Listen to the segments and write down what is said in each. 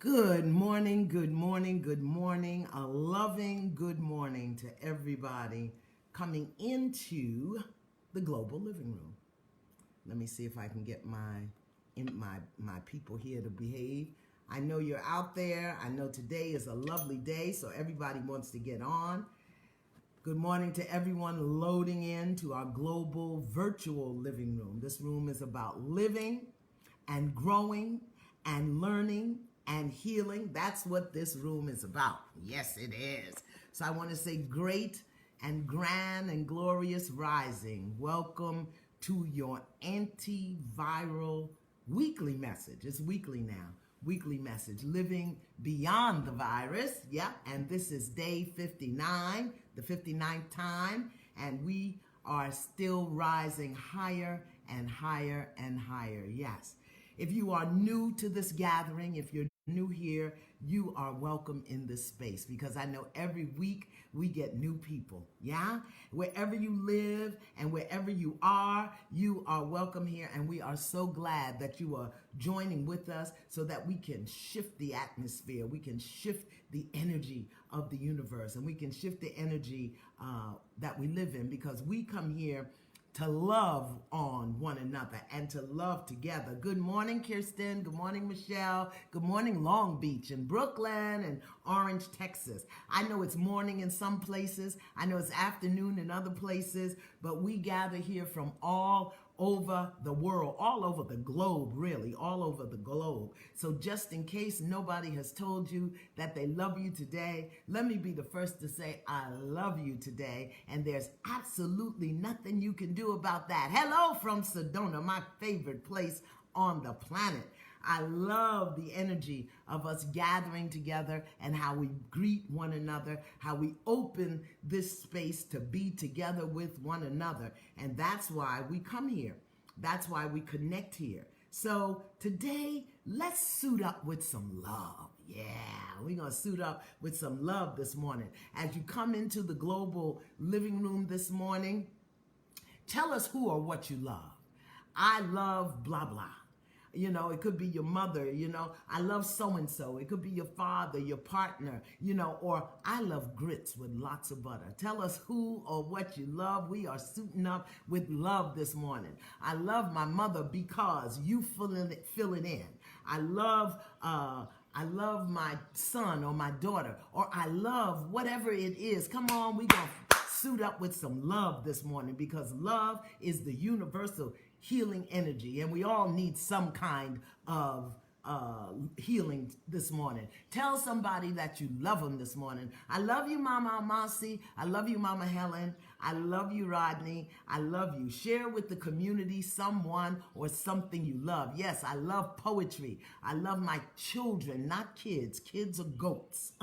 Good morning, good morning, good morning. A loving good morning to everybody coming into the global living room. Let me see if I can get my people here to behave. I know you're out there. I know today is a lovely day, so everybody wants to get on. Good morning to everyone loading in to our global virtual living room. This room is about living and growing and learning and healing. That's what this room is about. Yes, it is. So I want to say great and grand and glorious rising. Welcome to your antiviral weekly message. It's weekly now. Weekly message, living beyond the virus. Yeah, and this is day 59, the 59th time, and we are still rising higher and higher and higher. Yes. If you are new to this gathering, if you're new here, you are welcome in this space because I know every week we get new people. Yeah? Wherever you live and wherever you are welcome here, and we are so glad that you are joining with us so that we can shift the atmosphere, we can shift the energy of the universe, and we can shift the energy that we live in, because we come here to love on one another and to love together. Good morning, Kirsten. Good morning, Michelle. Good morning, Long Beach and Brooklyn and Orange, Texas. I know it's morning in some places. I know it's afternoon in other places, but we gather here from all over the world, all over the globe, really, all over the globe. So just in case nobody has told you that they love you today, let me be the first to say I love you today, and there's absolutely nothing you can do about that. Hello from Sedona, my favorite place on the planet. I love the energy of us gathering together and how we greet one another, how we open this space to be together with one another. And that's why we come here. That's why we connect here. So today, let's suit up with some love. Yeah, we're going to suit up with some love this morning. As you come into the global living room this morning, tell us who or what you love. I love blah, blah. You know, it could be your mother, I love so-and-so. It could be your father, your partner, or I love grits with lots of butter. Tell us who or what you love. We are suiting up with love this morning. I love my mother because you fill it in. I love my son or my daughter, or I love whatever it is. Come on, we gonna suit up with some love this morning, because love is the universal healing energy, and we all need some kind of healing this morning. Tell somebody that you love them this morning. I love you, Mama Amasi. I love you, Mama Helen. I love you, Rodney. I love you. Share with the community someone or something you love. Yes, I love poetry. I love my children, not kids. Kids are goats.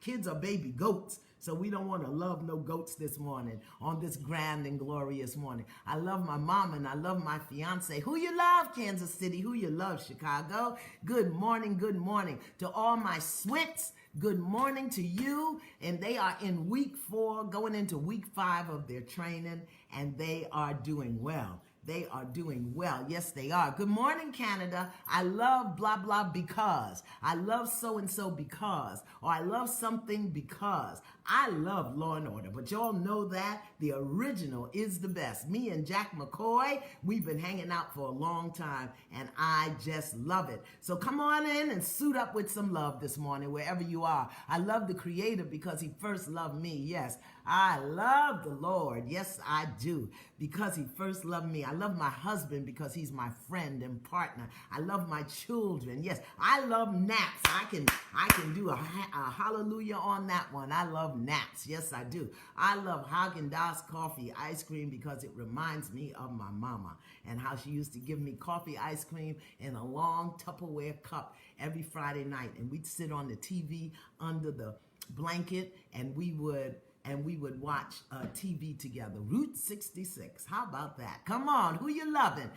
Kids are baby goats. So we don't want to love no goats this morning, on this grand and glorious morning. I love my mom and I love my fiance. Who you love, Kansas City? Who you love, Chicago? Good morning, good morning. To all my Swits, good morning to you. And they are in week 4, going into week 5 of their training, and they are doing well. They are doing well. Yes, they are. Good morning, Canada. I love blah, blah because. I love so-and-so because. Or I love something because. I love Law and Order, but y'all know that the original is the best. Me and Jack McCoy, we've been hanging out for a long time, and I just love it. So come on in and suit up with some love this morning, wherever you are. I love the Creator because He first loved me. Yes, I love the Lord. Yes, I do, because He first loved me. I love my husband because he's my friend and partner. I love my children. Yes, I love naps. I can do a hallelujah on that one. I love naps. Yes, I do. I love Haagen-Dazs coffee ice cream because it reminds me of my mama and how she used to give me coffee ice cream in a long Tupperware cup every Friday night. And we'd sit on the TV under the blanket, and we would and we would watch TV together. Route 66. How about that? Come on, who you loving?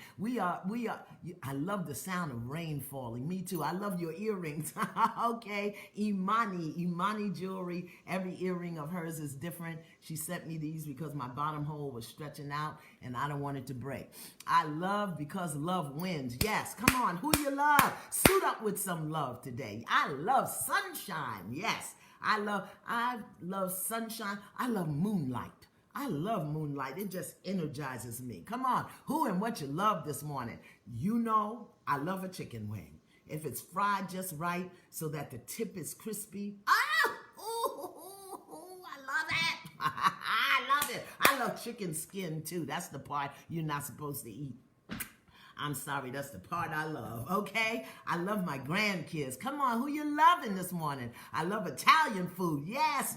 I love the sound of rain falling. Me too. I love your earrings. Okay, Imani jewelry. Every earring of hers is different. She sent me these because my bottom hole was stretching out and I don't want it to break. I love because love wins. Yes, come on, who you love? Suit up with some love today. I love sunshine. Yes, I love sunshine. I love moonlight. I love moonlight. It just energizes me. Come on, who and what you love this morning? You know, I love a chicken wing. If it's fried just right so that the tip is crispy. I love it. I love it. I love chicken skin too. That's the part you're not supposed to eat. I'm sorry, that's the part I love, okay? I love my grandkids. Come on, who you loving this morning? I love Italian food. Yes.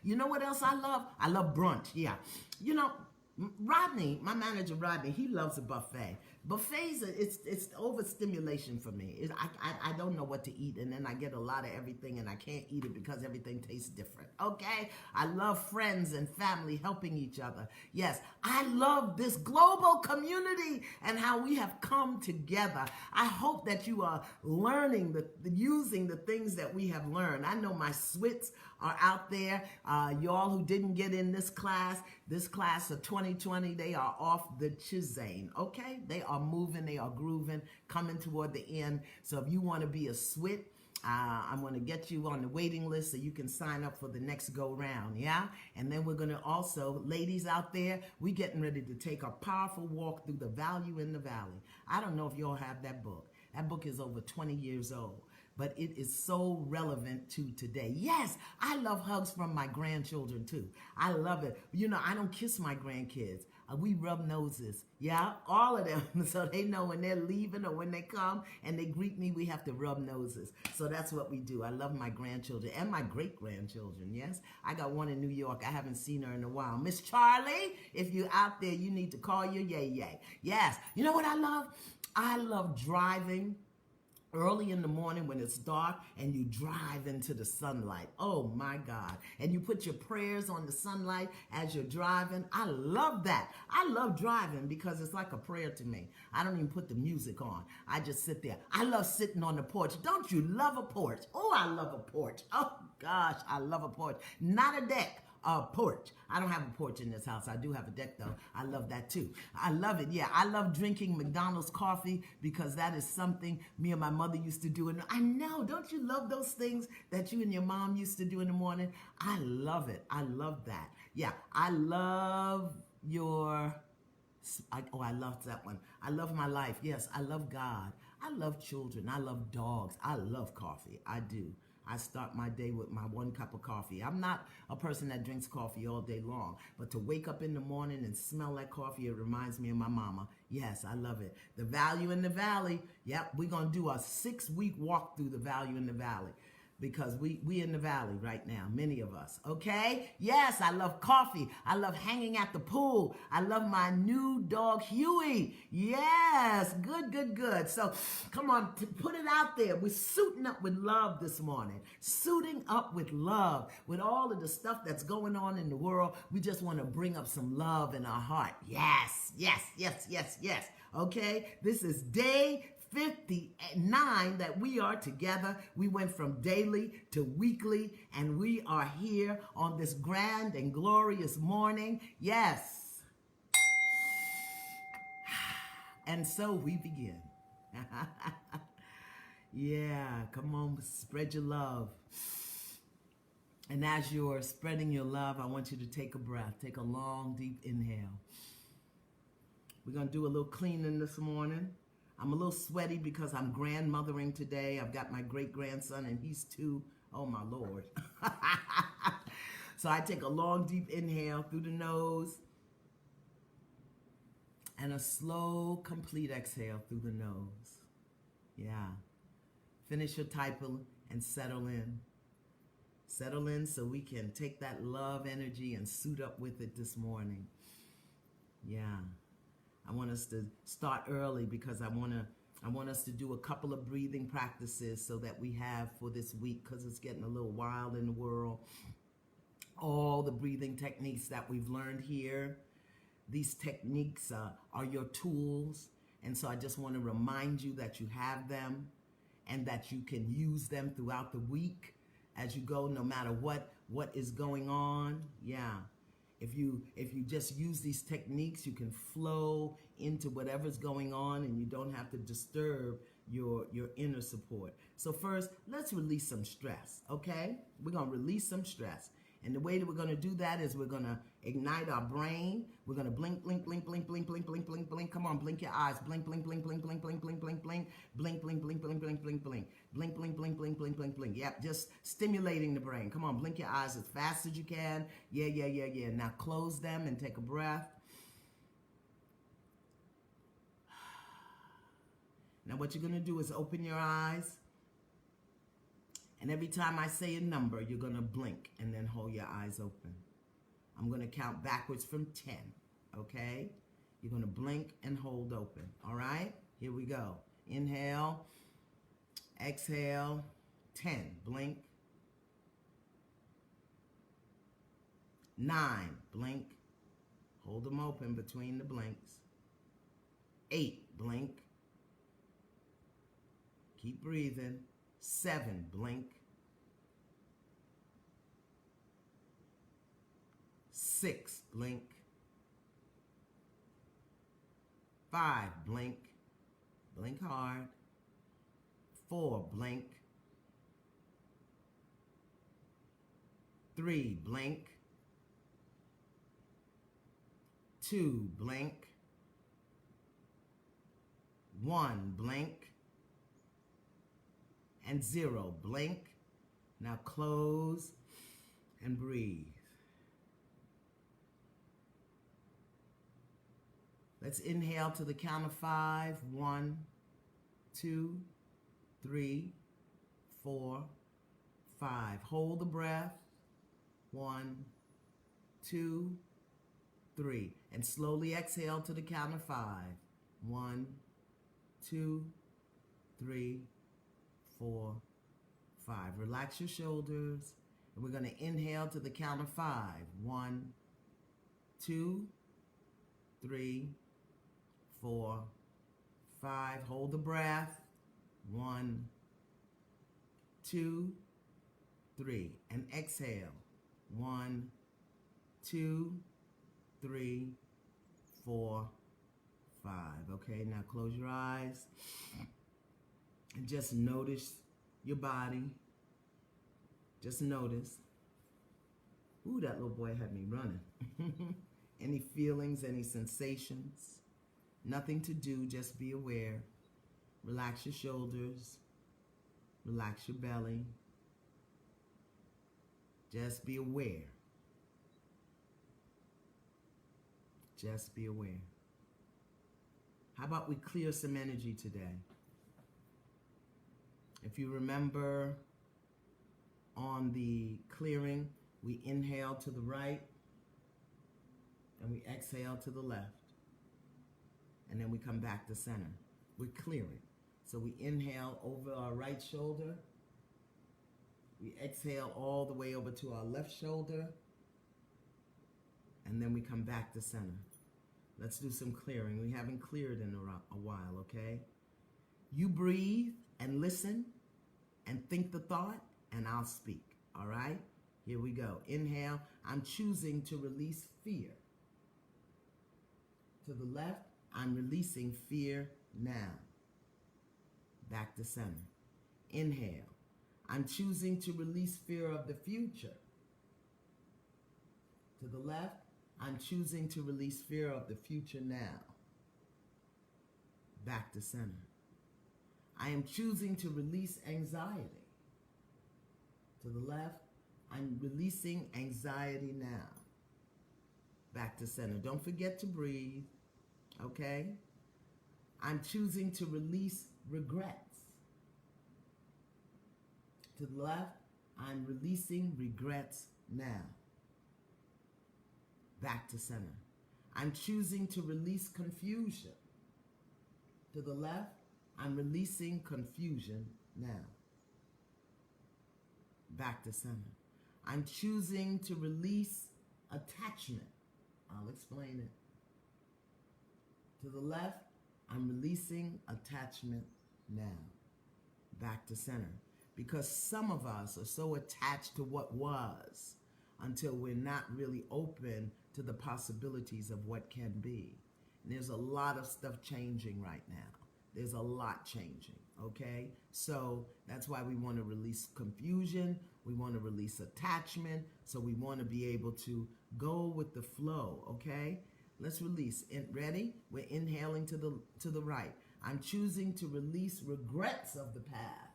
You know what else I love? I love brunch, yeah. You know, Rodney, my manager Rodney, he loves a buffet. Buffets, it's overstimulation for me. I don't know what to eat, and then I get a lot of everything, and I can't eat it because everything tastes different, okay? I love friends and family helping each other. Yes, I love this global community and how we have come together. I hope that you are learning, using the things that we have learned. I know my SWITs are out there. Y'all who didn't get in this class of 2020, they are off the chisane, okay? They are moving, they are grooving, coming toward the end. So if you want to be a SWIT, I'm going to get you on the waiting list so you can sign up for the next go round, yeah? And then we're going to also, ladies out there, we're getting ready to take a powerful walk through the value in the valley. I don't know if y'all have that book. That book is over 20 years old, but it is so relevant to today. Yes, I love hugs from my grandchildren too. I love it. You know, I don't kiss my grandkids. We rub noses, yeah, all of them, so they know when they're leaving or when they come and they greet me, we have to rub noses. So that's what we do. I love my grandchildren and my great-grandchildren, yes. I got one in New York. I haven't seen her in a while. Miss Charlie, if you're out there, you need to call your yay. Yes, you know what I love? I love driving early in the morning when it's dark and you drive into the sunlight. Oh my God. And you put your prayers on the sunlight as you're driving. I love that. I love driving because it's like a prayer to me. I don't even put the music on. I just sit there. I love sitting on the porch. Don't you love a porch? Oh, I love a porch. Oh gosh, I love a porch. Not a deck. A porch. I don't have a porch in this house. I do have a deck though. I love that too. I love it. Yeah, I love drinking McDonald's coffee because that is something me and my mother used to do. And I know, don't you love those things that you and your mom used to do in the morning? I love it. I love that. Yeah, I love I love that one. I love my life. Yes, I love God. I love children. I love dogs. I love coffee. I do. I start my day with my 1 cup of coffee. I'm not a person that drinks coffee all day long, but to wake up in the morning and smell that coffee, it reminds me of my mama. Yes, I love it. The value in the valley. Yep, we're going to do a 6-week walk through the value in the valley because we in the valley right now, many of us, okay? Yes, I love coffee. I love hanging at the pool. I love my new dog, Huey. Yes, good. So come on, put it out there. We're suiting up with love this morning. Suiting up with love. With all of the stuff that's going on in the world, we just want to bring up some love in our heart. Yes. Okay, this is day 59 that we are together. We went from daily to weekly, and we are here on this grand and glorious morning. Yes. And so we begin. Yeah, come on, spread your love. And as you're spreading your love, I want you to take a breath. Take a long, deep inhale. We're going to do a little cleaning this morning. I'm a little sweaty because I'm grandmothering today. I've got my great-grandson, and he's 2. Oh, my Lord. So I take a long, deep inhale through the nose and a slow, complete exhale through the nose. Yeah. Finish your typing and settle in. Settle in so we can take that love energy and suit up with it this morning. Yeah. I want us to start early because I want us to do a couple of breathing practices so that we have for this week because it's getting a little wild in the world. all the breathing techniques that we've learned here. These techniques are your tools. And so I just want to remind you that you have them and that you can use them throughout the week as you go, no matter what is going on. Yeah. If you just use these techniques, you can flow into whatever's going on and you don't have to disturb your inner support. So first, let's release some stress, okay? We're going to release some stress. And the way that we're going to do that is we're going to ignite our brain. We're going to blink, blink, blink, blink, blink, blink, blink, blink, blink. Come on, blink your eyes. Blink, blink, blink, blink, blink, blink, blink, blink, blink. Blink, blink, blink, blink, blink, blink, blink. Blink, blink, blink, blink, blink, blink, blink. Yep, just stimulating the brain. Come on, blink your eyes as fast as you can. Yeah, yeah, yeah, yeah. Now close them and take a breath. Now what you're going to do is open your eyes. And every time I say a number, you're going to blink and then hold your eyes open. I'm going to count backwards from 10, okay? You're going to blink and hold open, all right? Here we go. Inhale, exhale, 10, blink. 9, blink. Hold them open between the blinks. 8, blink. Keep breathing. 7, blink. 6, blink. 5, blink. Blink hard. 4, blink. 3, blink. 2, blink. 1, blink. And 0, blink. Now close and breathe. Let's inhale to the count of 5. 1, 2, 3, 4, 5. Hold the breath. 1, 2, 3. And slowly exhale to the count of 5. 1, 2, 3, 4, 5. Relax your shoulders. And we're going to inhale to the count of 5. 1, 2, 3, 4, 5. Hold the breath. 1, 2, 3. And exhale. 1, 2, 3, 4, 5. Okay, now close your eyes. And just notice your body. Just notice. Ooh, that little boy had me running. Any feelings, any sensations? Nothing to do, just be aware. Relax your shoulders. Relax your belly. Just be aware. Just be aware. How about we clear some energy today? If you remember on the clearing, we inhale to the right and we exhale to the left. And then we come back to center. We're clearing. So we inhale over our right shoulder. We exhale all the way over to our left shoulder. And then we come back to center. Let's do some clearing. We haven't cleared in a while, okay? You breathe and listen and think the thought, and I'll speak, all right? Here we go. Inhale. I'm choosing to release fear. To the left, I'm releasing fear now. Back to center. Inhale. I'm choosing to release fear of the future. To the left, I'm choosing to release fear of the future now. Back to center. I am choosing to release anxiety. To the left, I'm releasing anxiety now. Back to center. Don't forget to breathe, okay? I'm choosing to release regrets. To the left, I'm releasing regrets now. Back to center. I'm choosing to release confusion. To the left, I'm releasing confusion now. Back to center. I'm choosing to release attachment. I'll explain it. To the left, I'm releasing attachment now. Back to center. Because some of us are so attached to what was until we're not really open to the possibilities of what can be. And there's a lot of stuff changing right now. There's a lot changing, okay? So that's why we want to release confusion. We want to release attachment. So we want to be able to go with the flow, okay? Let's release. Ready? We're inhaling to the right. I'm choosing to release regrets of the past.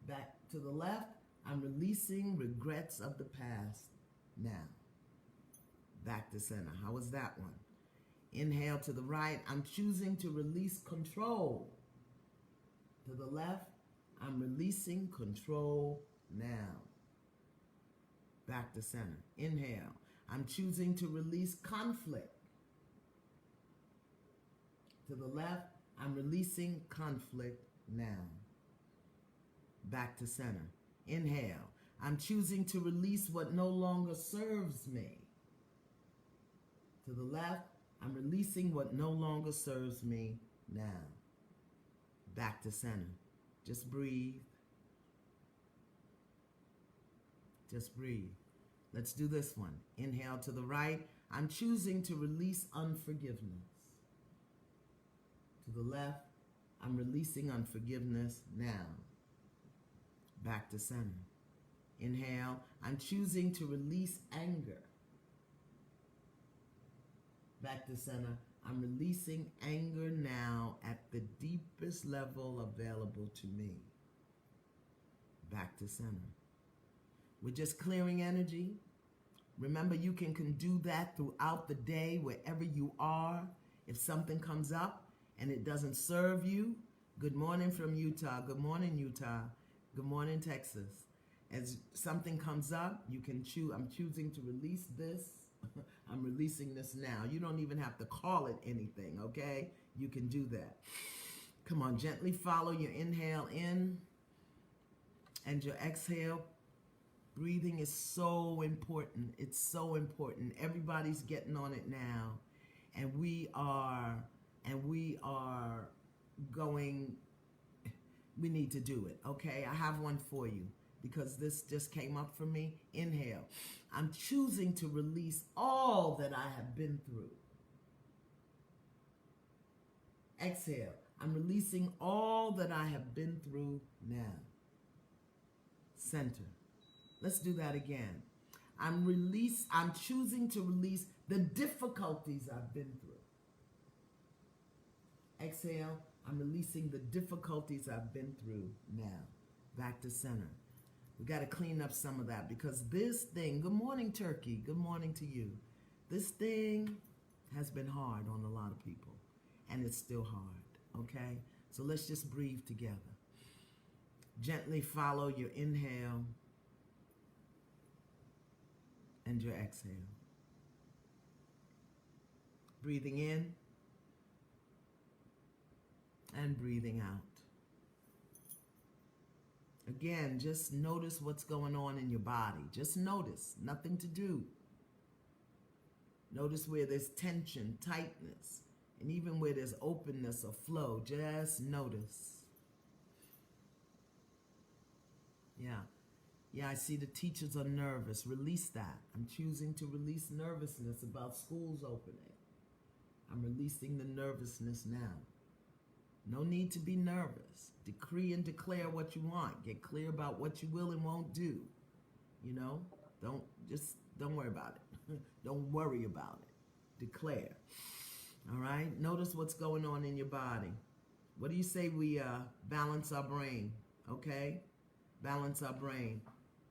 Back to the left. I'm releasing regrets of the past now. Back to center. How was that one? Inhale to the right. I'm choosing to release control. To the left. I'm releasing control now. Back to center. Inhale. I'm choosing to release conflict. To the left, I'm releasing conflict now. Back to center. Inhale. I'm choosing to release what no longer serves me. To the left, I'm releasing what no longer serves me now. Back to center. Just breathe. Just breathe. Let's do this one. Inhale to the right. I'm choosing to release unforgiveness. To the left, I'm releasing unforgiveness now. Back to center. Inhale. I'm choosing to release anger. Back to center. I'm releasing anger now at the deepest level available to me. Back to center. We're just clearing energy. Remember, you can do that throughout the day, wherever you are. If something comes up and it doesn't serve you, good morning from Utah. Good morning, Utah. Good morning, Texas. As something comes up, you can choose. I'm choosing to release this. I'm releasing this now. You don't even have to call it anything, okay? You can do that. Come on, gently follow your inhale in and your exhale. Breathing is so important. It's so important. Everybody's getting on it now. And we are going, we need to do it, okay? I have one for you because this just came up for me. Inhale. I'm choosing to release all that I have been through. Exhale. I'm releasing all that I have been through now. Center. Let's do that again. I'm choosing to release the difficulties I've been through. Exhale. I'm releasing the difficulties I've been through now. Back to center. We got to clean up some of that because this thing, good morning, Turkey. Good morning to you. This thing has been hard on a lot of people, and it's still hard, okay? So let's just breathe together. Gently follow your inhale and your exhale. Breathing in and breathing out. Again, just notice what's going on in your body. Just notice, nothing to do. Notice where there's tension, tightness, and even where there's openness or flow. Just notice. Yeah, I see the teachers are nervous. Release that. I'm choosing to release nervousness about schools opening. I'm releasing the nervousness now. No need to be nervous. Decree and declare what you want. Get clear about what you will and won't do. You know, don't worry about it. Don't worry about it. Declare. All right? Notice what's going on in your body. What do you say we balance our brain? Okay? Balance our brain.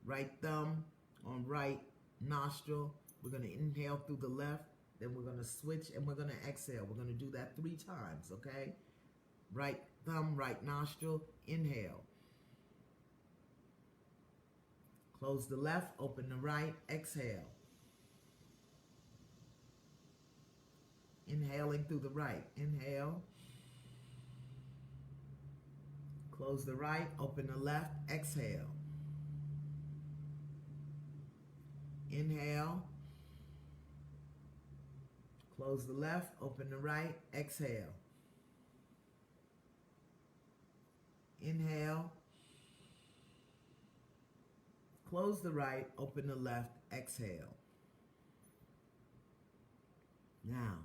Right thumb on right nostril. We're going to inhale through the left. Then we're going to switch and we're going to exhale. We're going to do that 3 times, okay? Right thumb, right nostril, inhale. Close the left, open the right, exhale. Inhaling through the right, inhale. Close the right, open the left, exhale. Inhale. Close the left, open the right, exhale. Inhale. Close the right, open the left, exhale. Now,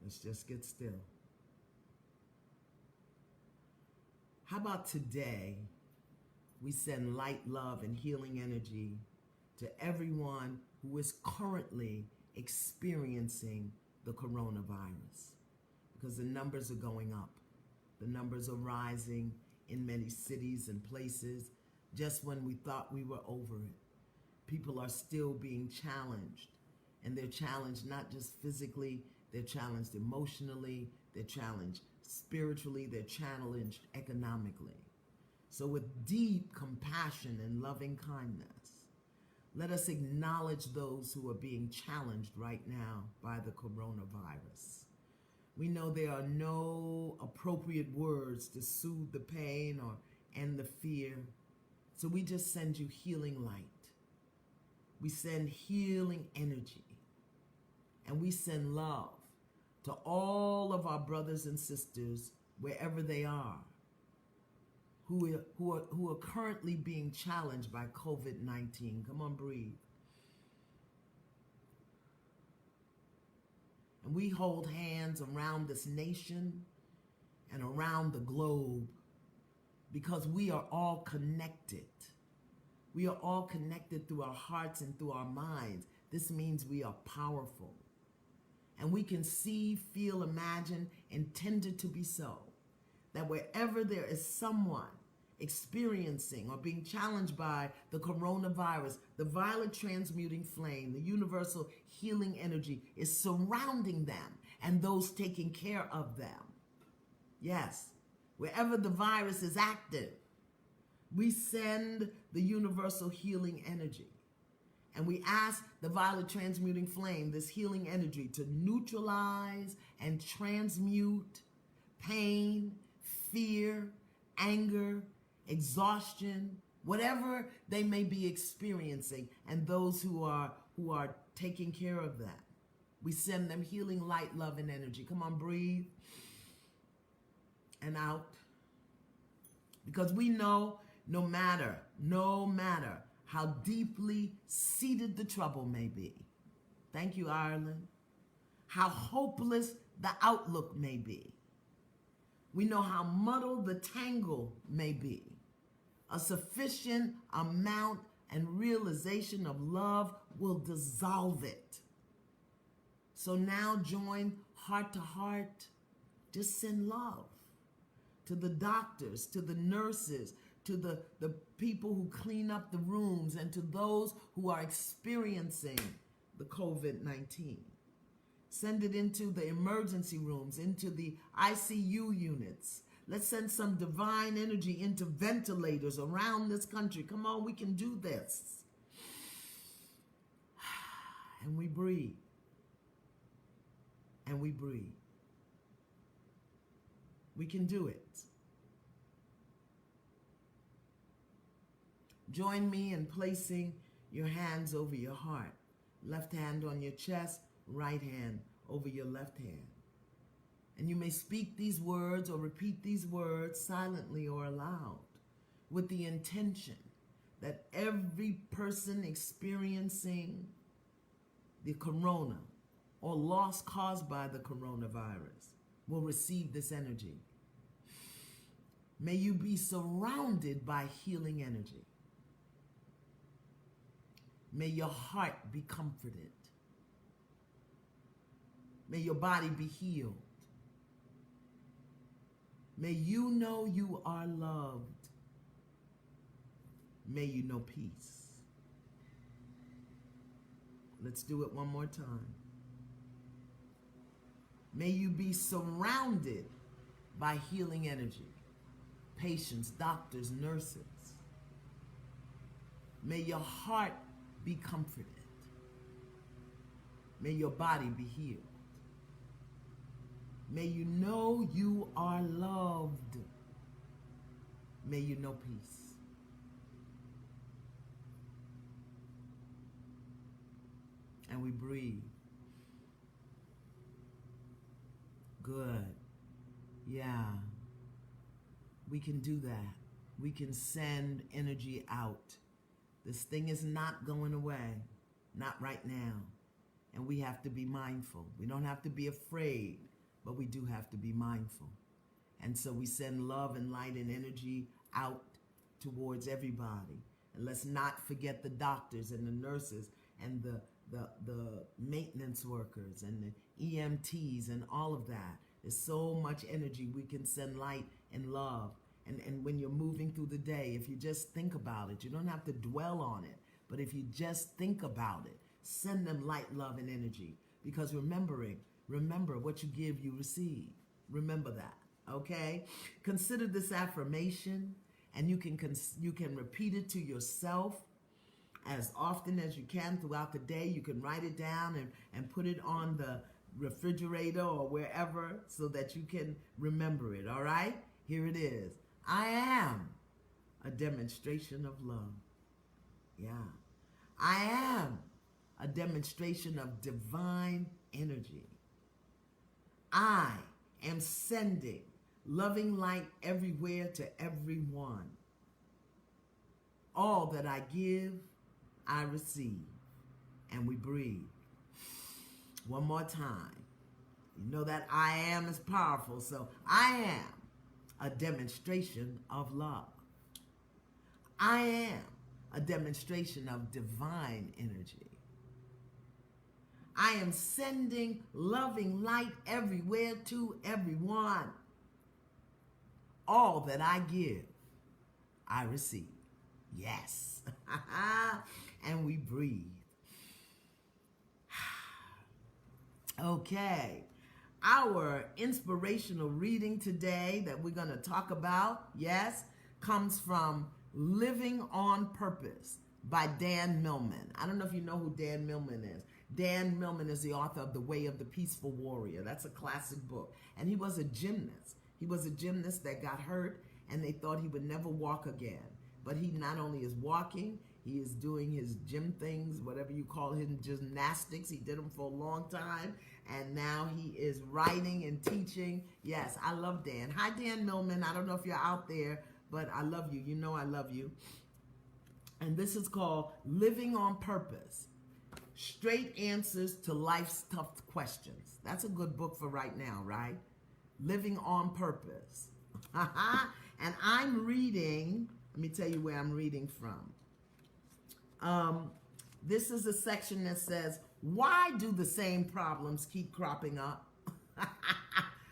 let's just get still. How about today, we send light, love, and healing energy to everyone who is currently experiencing the coronavirus, because the numbers are going up. The numbers are rising in many cities and places. Just when we thought we were over it, people are still being challenged. And they're challenged not just physically, they're challenged emotionally, they're challenged spiritually, they're challenged economically. So with deep compassion and loving kindness, let us acknowledge those who are being challenged right now by the coronavirus. We know there are no appropriate words to soothe the pain or end the fear. So we just send you healing light. We send healing energy. And we send love to all of our brothers and sisters, wherever they are, who are currently being challenged by COVID-19. Come on, breathe. And we hold hands around this nation and around the globe because we are all connected. We are all connected through our hearts and through our minds. This means we are powerful. And we can see, feel, imagine, intended to be so, that wherever there is someone experiencing or being challenged by the coronavirus, the violet transmuting flame, the universal healing energy is surrounding them and those taking care of them. Yes, wherever the virus is active, we send the universal healing energy. And we ask the violet transmuting flame, this healing energy, to neutralize and transmute pain, fear, anger, exhaustion, whatever they may be experiencing, and those who are taking care of that. We send them healing light, love, and energy. Come on, breathe. And out. Because we know no matter how deeply seated the trouble may be. Thank you, Ireland. How hopeless the outlook may be. We know how muddled the tangle may be. A sufficient amount and realization of love will dissolve it. So now join heart to heart. Just send love to the doctors, to the nurses, to the people who clean up the rooms, and to those who are experiencing the COVID-19. Send it into the emergency rooms, into the ICU units. Let's send some divine energy into ventilators around this country. Come on, we can do this. And we breathe. And we breathe. We can do it. Join me in placing your hands over your heart. Left hand on your chest, right hand over your left hand. And you may speak these words or repeat these words silently or aloud with the intention that every person experiencing the corona or loss caused by the coronavirus will receive this energy. May you be surrounded by healing energy. May your heart be comforted. May your body be healed. May you know you are loved. May you know peace. Let's do it one more time. May you be surrounded by healing energy. Patients, doctors, nurses. May your heart be comforted. May your body be healed. May you know you are loved. May you know peace. and we breathe. Good. Yeah. We can do that. We can send energy out. This thing is not going away. Not right now. And we have to be mindful. We don't have to be afraid, but we do have to be mindful. And so we send love and light and energy out towards everybody. And let's not forget the doctors and the nurses and the maintenance workers and the EMTs and all of that. There's so much energy. We can send light and love. And when you're moving through the day, if you just think about it, you don't have to dwell on it. But if you just think about it, send them light, love, and energy. Because remember what you give, you receive. Remember that, okay? Consider this affirmation, and you can repeat it to yourself as often as you can throughout the day. You can write it down and put it on the refrigerator or wherever so that you can remember it, all right? Here it is. I am a demonstration of love. Yeah. I am a demonstration of divine energy. I am sending loving light everywhere to everyone. All that I give, I receive. And we breathe. One more time. You know that I am is powerful, so I am a demonstration of love. I am a demonstration of divine energy. I am sending loving light everywhere to everyone. All that I give, I receive. Yes. And we breathe. Okay. Our inspirational reading today that we're going to talk about, yes, comes from Living on Purpose by Dan Millman. I don't know if you know who Dan Millman is. Dan Millman is the author of The Way of the Peaceful Warrior. That's a classic book. And he was a gymnast. He was a gymnast that got hurt, and they thought he would never walk again. But he not only is walking, he is doing his gym things, whatever you call him, gymnastics. He did them for a long time. And now he is writing and teaching. Yes, I love Dan. Hi, Dan Millman. I don't know if you're out there, but I love you. You know I love you. And this is called Living on Purpose. Straight answers to life's tough questions. That's a good book for right now, right? Living on Purpose. And I'm reading, let me tell you where I'm reading from. This is a section that says, why do the same problems keep cropping up?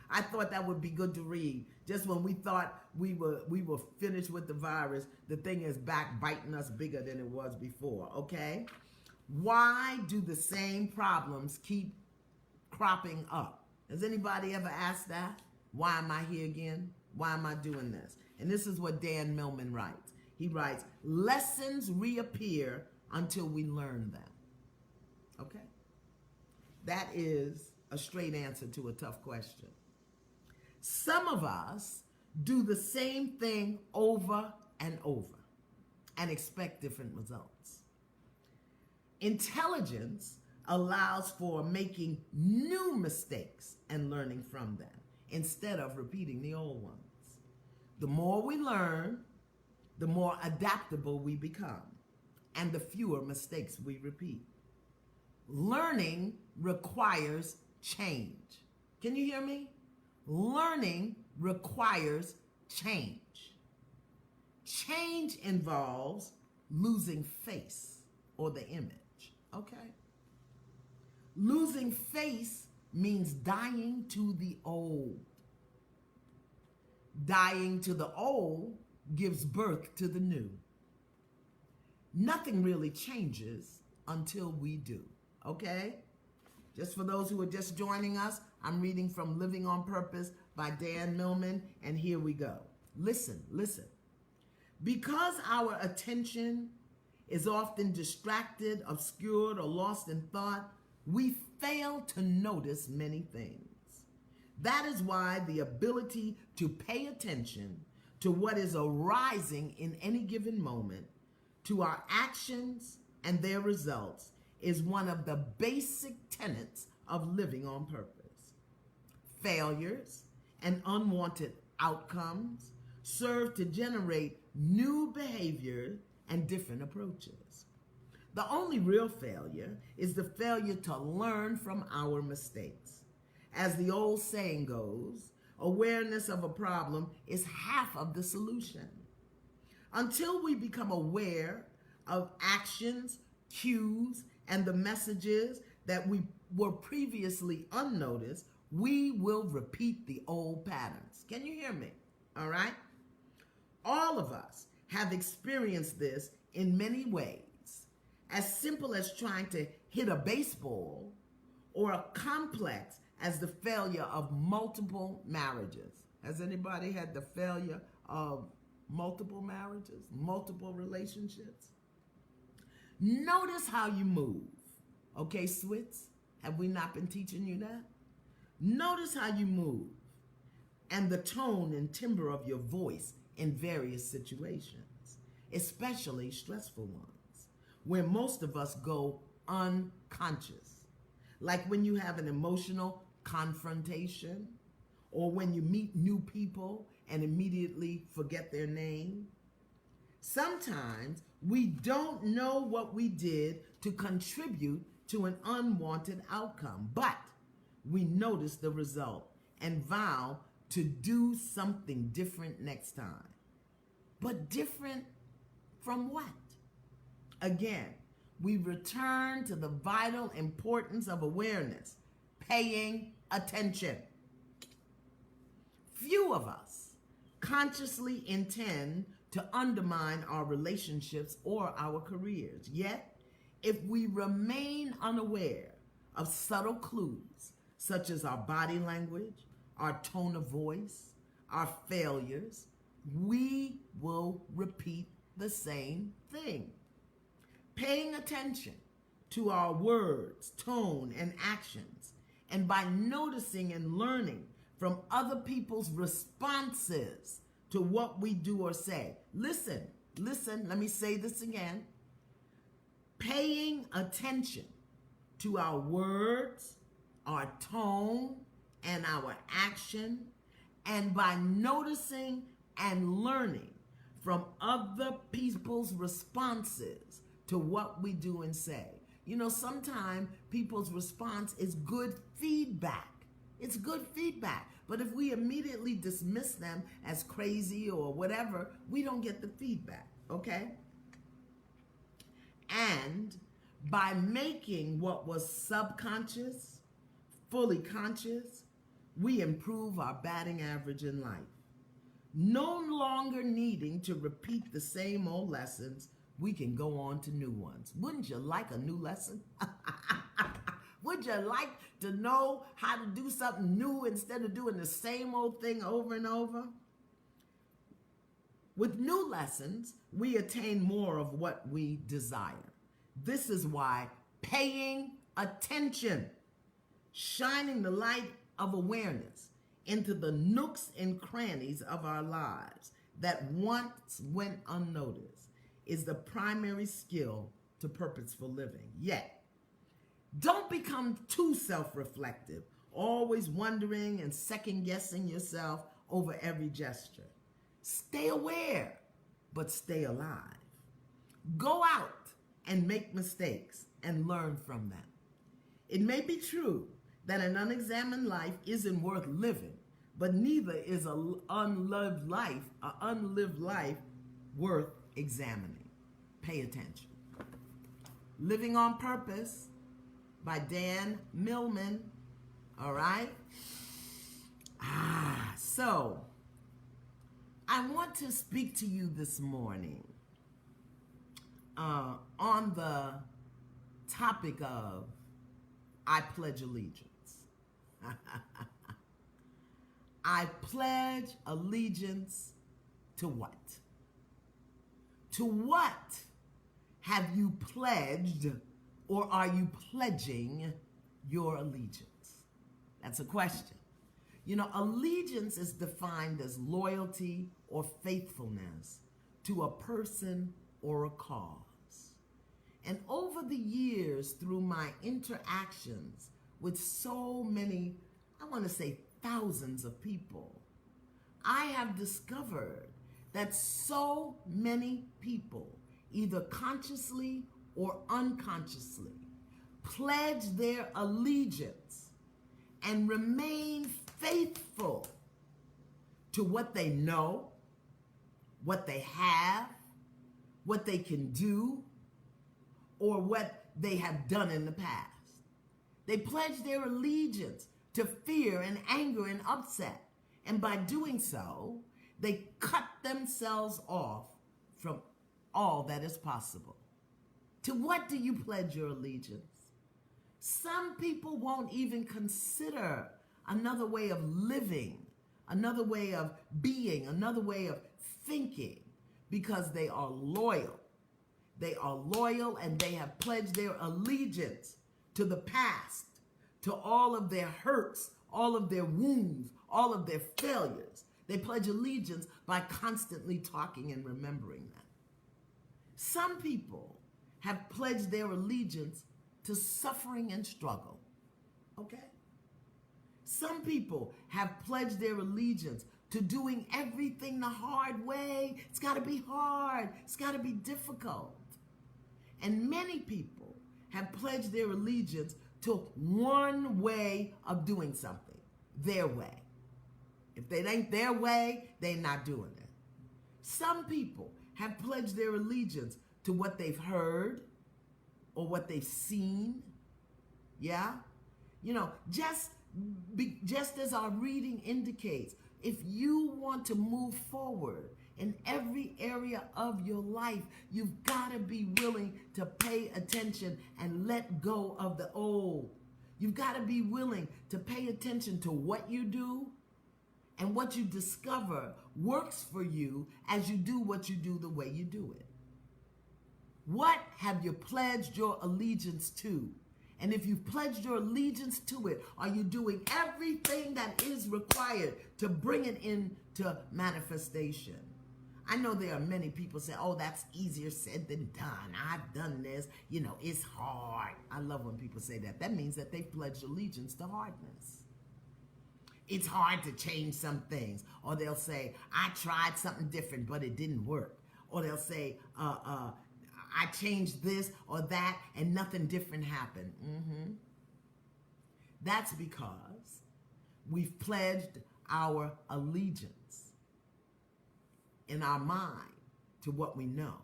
I thought that would be good to read. Just when we thought we were finished with the virus, the thing is back biting us bigger than it was before, okay? Why do the same problems keep cropping up? Has anybody ever asked that? Why am I here again? Why am I doing this? And this is what Dan Millman writes. He writes, lessons reappear until we learn them. Okay? That is a straight answer to a tough question. Some of us do the same thing over and over and expect different results. Intelligence allows for making new mistakes and learning from them instead of repeating the old ones. The more we learn, the more adaptable we become, and the fewer mistakes we repeat. Learning requires change. Can you hear me? Learning requires change. Change involves losing face or the image. Okay? Losing face means dying to the old. Dying to the old gives birth to the new. Nothing really changes until we do. Okay? Just for those who are just joining us, I'm reading from Living on Purpose by Dan Millman, and here we go. Listen. Because our attention is often distracted, obscured, or lost in thought, we fail to notice many things. That is why the ability to pay attention to what is arising in any given moment, to our actions and their results, is one of the basic tenets of living on purpose. Failures and unwanted outcomes serve to generate new behavior and different approaches. The only real failure is the failure to learn from our mistakes. As the old saying goes, awareness of a problem is half of the solution. Until we become aware of actions, cues, and the messages that we were previously unnoticed, we will repeat the old patterns. Can you hear me? All right? All of us have experienced this in many ways, as simple as trying to hit a baseball, or as complex as the failure of multiple marriages. Has anybody had the failure of multiple marriages, multiple relationships? Notice how you move. Okay, Swits, have we not been teaching you that? Notice how you move and the tone and timbre of your voice in various situations, especially stressful ones, where most of us go unconscious. Like when you have an emotional confrontation, or when you meet new people and immediately forget their name. Sometimes we don't know what we did to contribute to an unwanted outcome, but we notice the result and vow to do something different next time. But different from what? Again, we return to the vital importance of awareness, paying attention. Few of us consciously intend to undermine our relationships or our careers. Yet, if we remain unaware of subtle clues, such as our body language, our tone of voice, our failures, we will repeat the same thing. Paying attention to our words, tone, and actions, and by noticing and learning from other people's responses to what we do or say. Listen, let me say this again. Paying attention to our words, our tone, and our action, and by noticing and learning from other people's responses to what we do and say. You know, sometimes people's response is good feedback. It's good feedback. But if we immediately dismiss them as crazy or whatever, we don't get the feedback, okay? And by making what was subconscious fully conscious, we improve our batting average in life. No longer needing to repeat the same old lessons, we can go on to new ones. Wouldn't you like a new lesson? Would you like to know how to do something new instead of doing the same old thing over and over? With new lessons, we attain more of what we desire. This is why paying attention, shining the light of awareness into the nooks and crannies of our lives that once went unnoticed, is the primary skill to purposeful living. Yet, don't become too self-reflective, always wondering and second-guessing yourself over every gesture. Stay aware, but stay alive. Go out and make mistakes and learn from them. It may be true that an unexamined life isn't worth living, but neither is an unlived life worth examining. Pay attention. Living on Purpose by Dan Millman. All right? So I want to speak to you this morning on the topic of I pledge allegiance. I pledge allegiance to what? To what have you pledged, or are you pledging your allegiance? That's a question. You know, allegiance is defined as loyalty or faithfulness to a person or a cause. And over the years, through my interactions with so many, I want to say thousands of people, I have discovered that so many people, either consciously or unconsciously, pledge their allegiance and remain faithful to what they know, what they have, what they can do, or what they have done in the past. They pledge their allegiance to fear and anger and upset. And by doing so, they cut themselves off from all that is possible. To what do you pledge your allegiance? Some people won't even consider another way of living, another way of being, another way of thinking, because they are loyal. They are loyal and they have pledged their allegiance to the past, to all of their hurts, all of their wounds, all of their failures. They pledge allegiance by constantly talking and remembering them. Some people have pledged their allegiance to suffering and struggle. Okay? Some people have pledged their allegiance to doing everything the hard way. It's got to be hard. It's got to be difficult. And many people have pledged their allegiance to one way of doing something, their way. If it ain't their way, they're not doing it. Some people have pledged their allegiance to what they've heard or what they've seen. Yeah? You know, just as our reading indicates, if you want to move forward in every area of your life, you've got to be willing to pay attention and let go of the old. You've got to be willing to pay attention to what you do and what you discover works for you as you do what you do the way you do it. What have you pledged your allegiance to? And if you've pledged your allegiance to it, are you doing everything that is required to bring it into manifestation? I know there are many people say, oh, that's easier said than done. I've done this. You know, it's hard. I love when people say that. That means that they've pledged allegiance to hardness. It's hard to change some things. Or they'll say, I tried something different, but it didn't work. Or they'll say, I changed this or that and nothing different happened. That's because we've pledged our allegiance in our mind to what we know.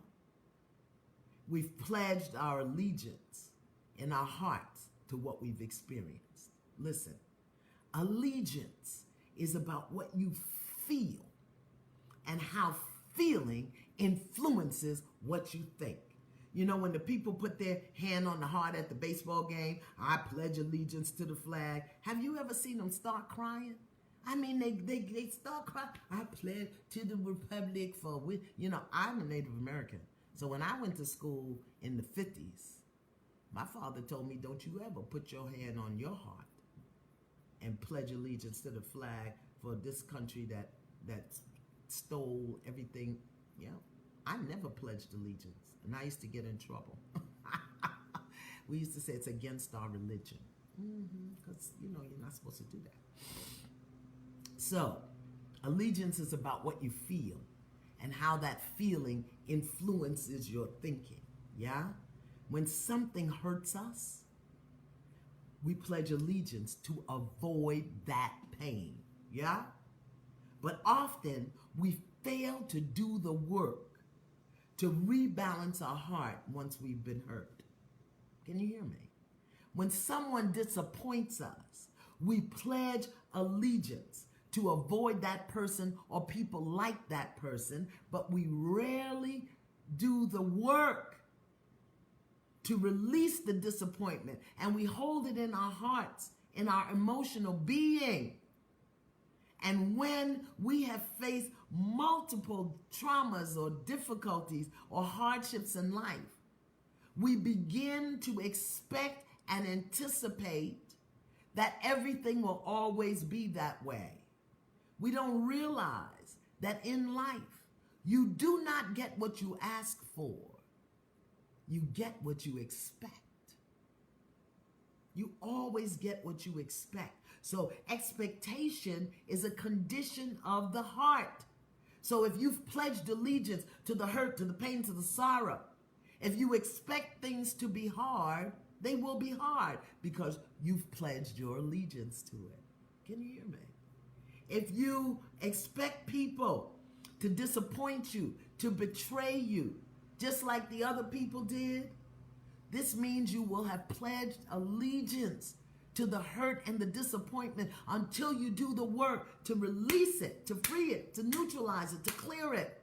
We've pledged our allegiance in our hearts to what we've experienced. Listen, allegiance is about what you feel and how feeling influences what you think. You know, when the people put their hand on the heart at the baseball game, I pledge allegiance to the flag. Have you ever seen them start crying? I mean, they start crying. I pledge to the republic for, you know, I'm a Native American. So when I went to school in the 50s, my father told me, don't you ever put your hand on your heart and pledge allegiance to the flag for this country that stole everything. Yeah, I never pledged allegiance. And I used to get in trouble. We used to say it's against our religion. Because, you know, you're not supposed to do that. So, allegiance is about what you feel and how that feeling influences your thinking. Yeah? When something hurts us, we pledge allegiance to avoid that pain. Yeah? But often, we fail to do the work to rebalance our heart once we've been hurt. Can you hear me? When someone disappoints us, we pledge allegiance to avoid that person or people like that person, but we rarely do the work to release the disappointment, and we hold it in our hearts, in our emotional being. And when we have faced multiple traumas or difficulties or hardships in life, we begin to expect and anticipate that everything will always be that way. We don't realize that in life, you do not get what you ask for. you get what you expect. You always get what you expect. So expectation is a condition of the heart. So if you've pledged allegiance to the hurt, to the pain, to the sorrow, if you expect things to be hard, they will be hard because you've pledged your allegiance to it. Can you hear me? If you expect people to disappoint you, to betray you, just like the other people did, this means you will have pledged allegiance to the hurt and the disappointment until you do the work to release it, to free it, to neutralize it, to clear it.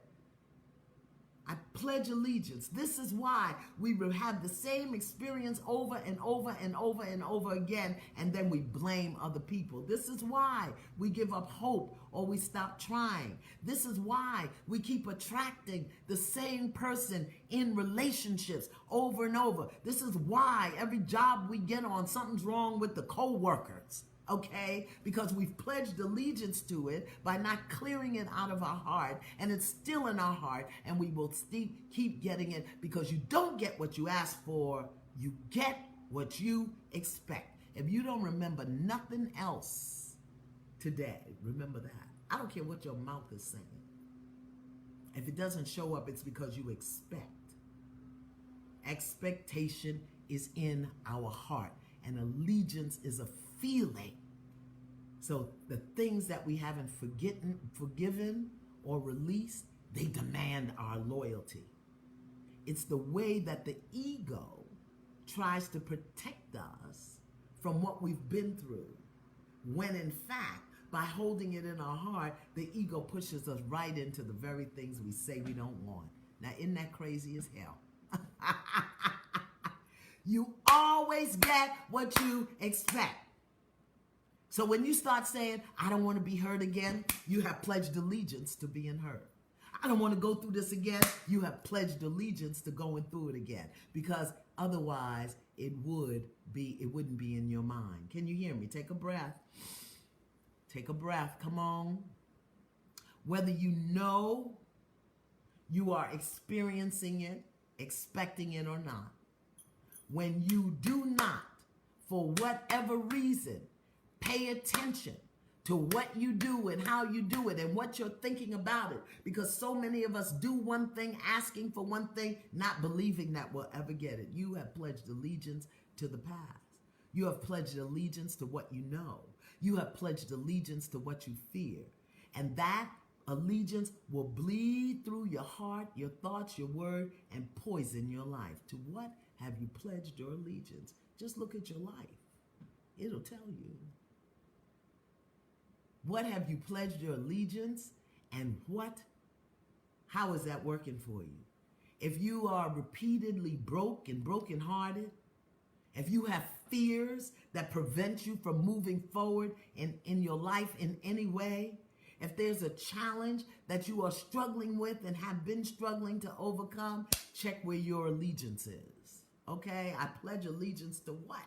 I pledge allegiance. This is why we will have the same experience over and over and over and over again, and then we blame other people. This is why we give up hope or we stop trying. This is why we keep attracting the same person in relationships over and over. This is why every job we get on, something's wrong with the co-workers. Okay, because we've pledged allegiance to it by not clearing it out of our heart, and it's still in our heart, and we will keep getting it because you don't get what you ask for, you get what you expect. If you don't remember nothing else today, remember that. I don't care what your mouth is saying. If it doesn't show up, it's because you expect. Expectation is in our heart, and allegiance is a feeling. So the things that we haven't forgiven or released, they demand our loyalty. It's the way that the ego tries to protect us from what we've been through, when in fact, by holding it in our heart, the ego pushes us right into the very things we say we don't want. Now, isn't that crazy as hell? You always get what you expect. So when you start saying, I don't want to be hurt again, you have pledged allegiance to being hurt. I don't want to go through this again, you have pledged allegiance to going through it again. Because otherwise, it wouldn't be in your mind. Can you hear me? Take a breath. Take a breath. Come on. Whether you know you are experiencing it, expecting it or not, when you do not, for whatever reason, pay attention to what you do and how you do it and what you're thinking about it. Because so many of us do one thing, asking for one thing, not believing that we'll ever get it. You have pledged allegiance to the past. You have pledged allegiance to what you know. You have pledged allegiance to what you fear. And that allegiance will bleed through your heart, your thoughts, your word, and poison your life. To what have you pledged your allegiance? Just look at your life. It'll tell you. What have you pledged your allegiance, and how is that working for you? If you are repeatedly broke and brokenhearted, if you have fears that prevent you from moving forward in your life in any way, if there's a challenge that you are struggling with and have been struggling to overcome, check where your allegiance is. Okay? I pledge allegiance to what?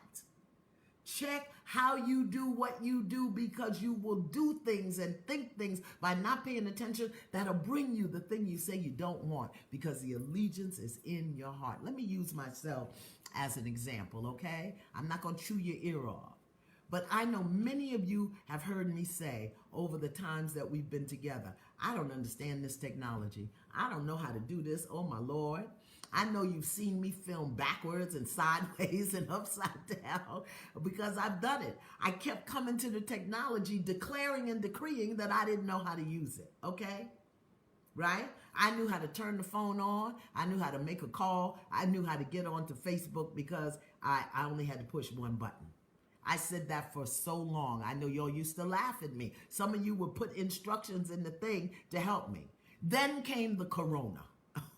Check how you do what you do, because you will do things and think things by not paying attention that'll bring you the thing you say you don't want, because the allegiance is in your heart. Let me use myself as an example, okay? I'm not going to chew your ear off. But I know many of you have heard me say over the times that we've been together, I don't understand this technology. I don't know how to do this. Oh, my Lord. I know you've seen me film backwards and sideways and upside down because I've done it. I kept coming to the technology, declaring and decreeing that I didn't know how to use it, okay? Right? I knew how to turn the phone on. I knew how to make a call. I knew how to get onto Facebook because I only had to push one button. I said that for so long. I know y'all used to laugh at me. Some of you would put instructions in the thing to help me. Then came the corona,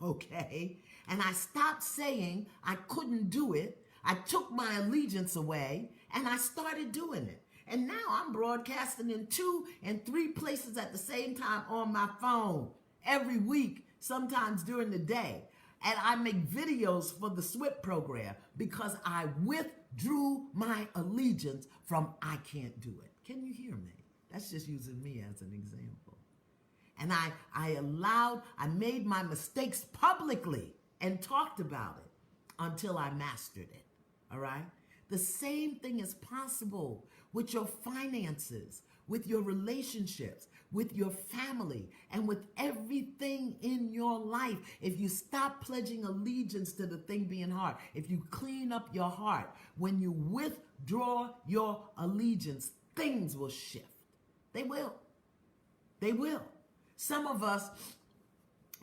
okay? And I stopped saying I couldn't do it. I took my allegiance away and I started doing it. And now I'm broadcasting in 2 and 3 places at the same time on my phone every week, sometimes during the day. And I make videos for the SWIP program because I withdrew my allegiance from I can't do it. Can you hear me? That's just using me as an example. And I made my mistakes publicly and talked about it. until I mastered it. All right? The same thing is possible with your finances, with your relationships, with your family, and with everything in your life. If you stop pledging allegiance to the thing being hard, if you clean up your heart, when you withdraw your allegiance, things will shift. They will. They will. Some of us,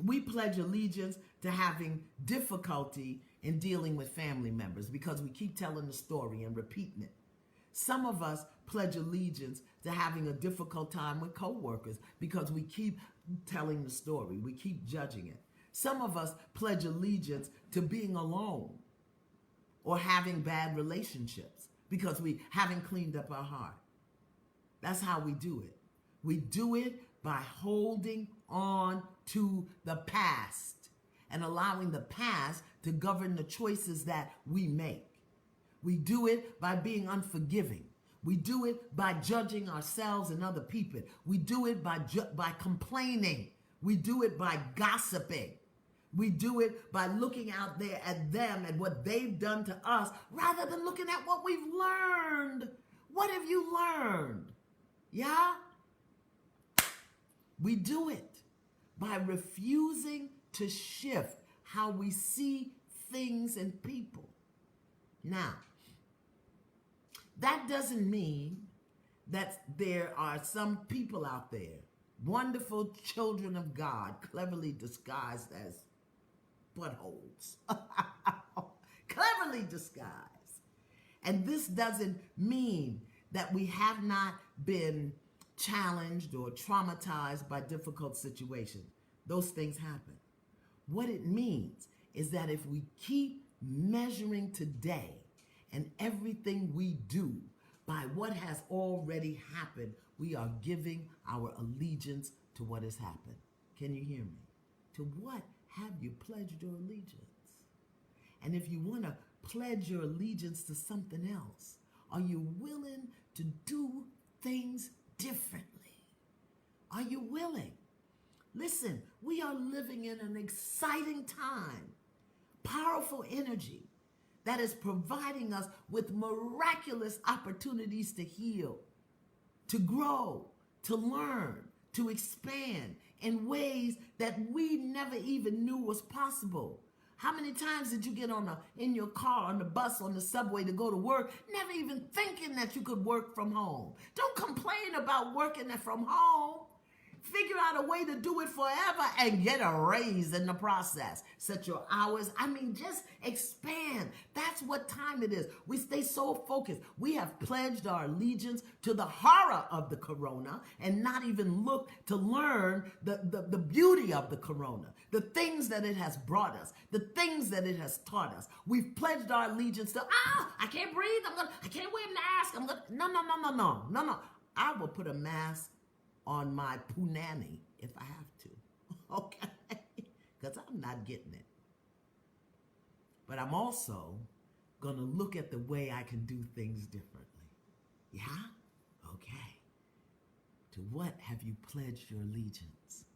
we pledge allegiance to having difficulty in dealing with family members because we keep telling the story and repeating it. Some of us pledge allegiance to having a difficult time with coworkers because we keep telling the story, we keep judging it. Some of us pledge allegiance to being alone or having bad relationships because we haven't cleaned up our heart. That's how we do it. We do it by holding on to the past and allowing the past to govern the choices that we make. We do it by being unforgiving. We do it by judging ourselves and other people. We do it by complaining. We do it by gossiping. We do it by looking out there at them and what they've done to us rather than looking at what we've learned. What have you learned? Yeah? We do it by refusing to shift how we see things and people. Now, that doesn't mean that there are some people out there, wonderful children of God, cleverly disguised as buttholes. Cleverly disguised. And this doesn't mean that we have not been challenged or traumatized by difficult situations. Those things happen. What it means is that if we keep measuring today and everything we do by what has already happened, we are giving our allegiance to what has happened. Can you hear me? To what have you pledged your allegiance? And if you want to pledge your allegiance to something else, are you willing to do things differently? Are you willing? Listen, we are living in an exciting time, powerful energy that is providing us with miraculous opportunities to heal, to grow, to learn, to expand in ways that we never even knew was possible. How many times did you get in your car, on the bus, on the subway to go to work, never even thinking that you could work from home? Don't complain about working from home. Figure out a way to do it forever and get a raise in the process. Set your hours. Just expand. That's what time it is. We stay so focused. We have pledged our allegiance to the horror of the corona and not even look to learn the beauty of the corona, the things that it has brought us, the things that it has taught us. We've pledged our allegiance to, I can't breathe. I can't wear a mask. No. I will put a mask on my punani if I have to, okay? Because I'm not getting it. But I'm also going to look at the way I can do things differently. Yeah? Okay. To what have you pledged your allegiance?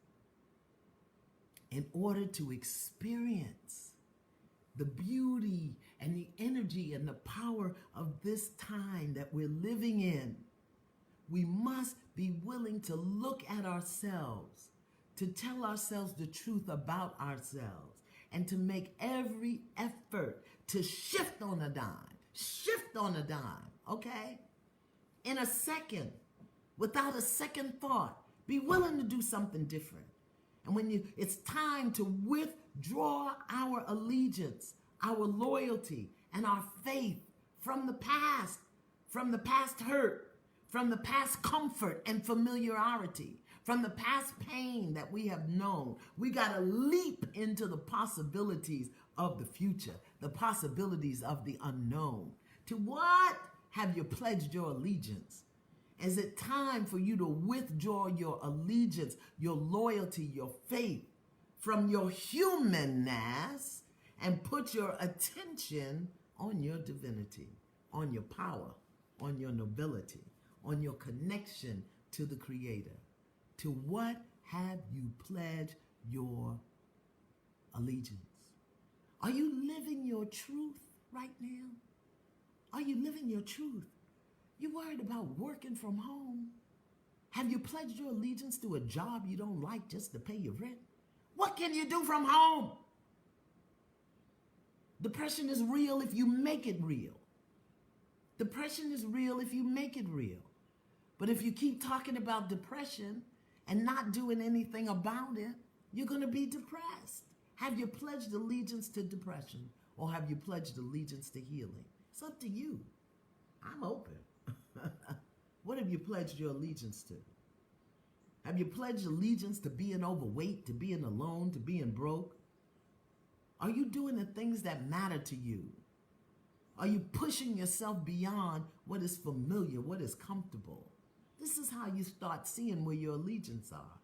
In order to experience the beauty and the energy and the power of this time that we're living in, we must be willing to look at ourselves, to tell ourselves the truth about ourselves, and to make every effort to shift on a dime, okay? In a second, without a second thought, be willing to do something different. And when it's time to withdraw our allegiance, our loyalty, and our faith from the past hurt, from the past comfort and familiarity, from the past pain that we have known. We got to leap into the possibilities of the future, the possibilities of the unknown. To what have you pledged your allegiance? Is it time for you to withdraw your allegiance, your loyalty, your faith from your humanness and put your attention on your divinity, on your power, on your nobility, on your connection to the Creator? To what have you pledged your allegiance? Are you living your truth right now? Are you living your truth? You worried about working from home? Have you pledged your allegiance to a job you don't like just to pay your rent? What can you do from home? Depression is real if you make it real. Depression is real if you make it real. But if you keep talking about depression and not doing anything about it, you're going to be depressed. Have you pledged allegiance to depression, or have you pledged allegiance to healing? It's up to you. I'm open. What have you pledged your allegiance to? Have you pledged allegiance to being overweight, to being alone, to being broke? Are you doing the things that matter to you? Are you pushing yourself beyond what is familiar, what is comfortable? This is how you start seeing where your allegiance are.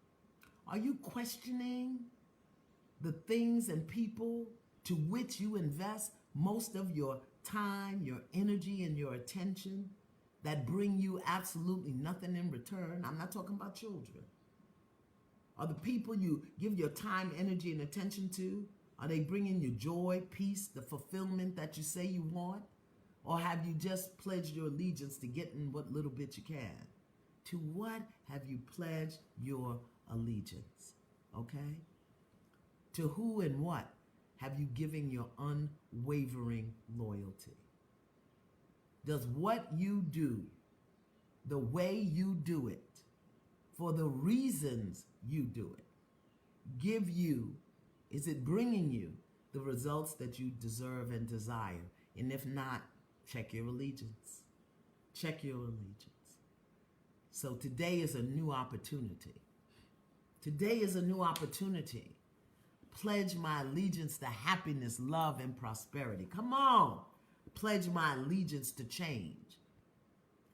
Are you questioning the things and people to which you invest most of your time, your energy, and your attention that bring you absolutely nothing in return? I'm not talking about children. Are the people you give your time, energy, and attention to, are they bringing you joy, peace, the fulfillment that you say you want? Or have you just pledged your allegiance to getting what little bit you can? To what have you pledged your allegiance? Okay? To who and what have you given your unwavering loyalty? Does what you do, the way you do it, for the reasons you do it, give you, is it bringing you the results that you deserve and desire? And if not, check your allegiance. Check your allegiance. So today is a new opportunity. Today is a new opportunity. Pledge my allegiance to happiness, love, and prosperity. Come on. Pledge my allegiance to change.